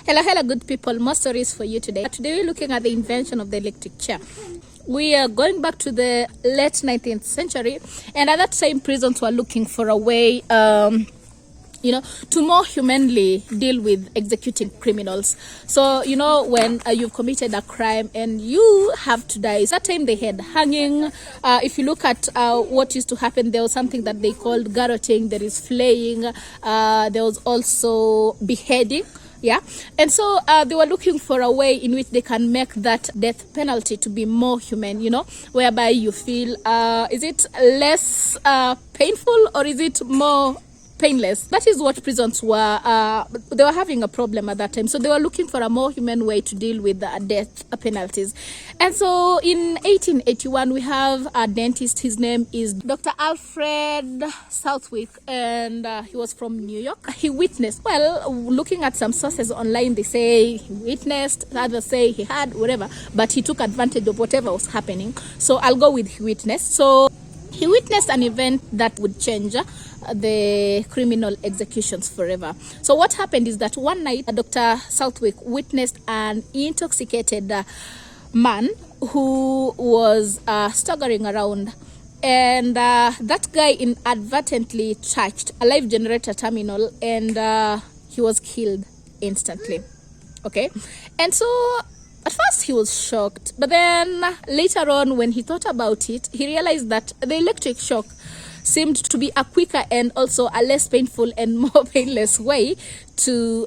Hello, good people. More stories for you today. Today we're looking at the invention of the electric chair. We are going back to the late 19th century, and at that time, prisons were looking for a way, to more humanly deal with executing criminals. So, when you've committed a crime and you have to die, that time they had hanging. If you look at what used to happen, there was something that they called garroting, there is flaying, there was also beheading. Yeah, and so they were looking for a way in which they can make that death penalty to be more human, whereby you feel, is it less painful or is it more painless? That is what prisons were, they were having a problem at that time. So they were looking for a more human way to deal with the death penalties. And so in 1881, we have a dentist. His name is Dr. Alfred Southwick, and he was from New York. He witnessed, looking at some sources online, they say he witnessed, others say he had, whatever, but he took advantage of whatever was happening. So I'll go with he witnessed. So he witnessed an event that would change the criminal executions forever. So what happened is that one night, Dr. Southwick witnessed an intoxicated man who was staggering around, and that guy inadvertently touched a live generator terminal, and he was killed instantly. Okay, and so at first he was shocked, but then later on, when he thought about it, he realized that the electric shock seemed to be a quicker and also a less painful and more painless way to,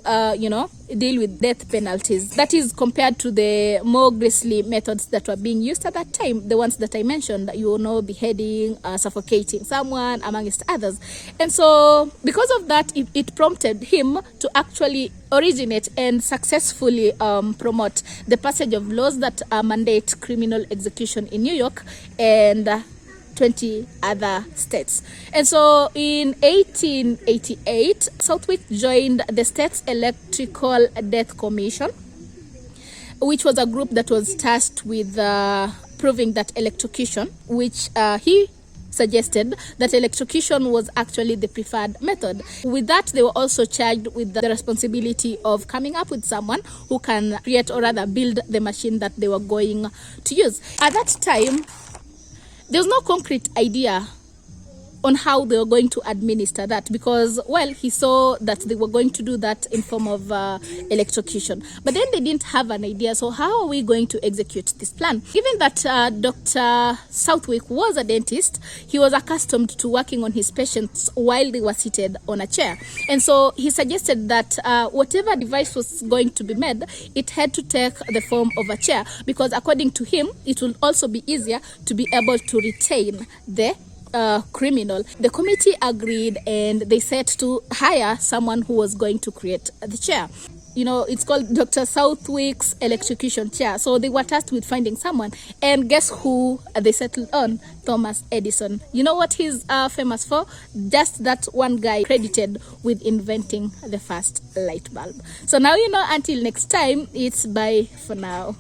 deal with death penalties. That is compared to the more grisly methods that were being used at that time, the ones that I mentioned, beheading, suffocating someone, amongst others. And so because of that, it prompted him to actually originate and successfully promote the passage of laws that mandate criminal execution in New York and 20 other states. And so in 1888, Southwick joined the state's Electrical Death Commission, which was a group that was tasked with proving that electrocution, which he suggested that electrocution was actually the preferred method. With that, they were also charged with the responsibility of coming up with someone who can create or rather build the machine that they were going to use. At that time, there was no concrete idea on how they were going to administer that because, he saw that they were going to do that in form of electrocution. But then they didn't have an idea, so how are we going to execute this plan? Given that Dr. Southwick was a dentist, he was accustomed to working on his patients while they were seated on a chair. And so he suggested that whatever device was going to be made, it had to take the form of a chair because according to him, it will also be easier to be able to retain the criminal. The committee agreed and they set to hire someone who was going to create the chair. It's called Dr. Southwick's electrocution chair. So they were tasked with finding someone, and guess who they settled on? Thomas Edison. You know what he's famous for? Just that one guy credited with inventing the first light bulb. So now until next time, it's bye for now.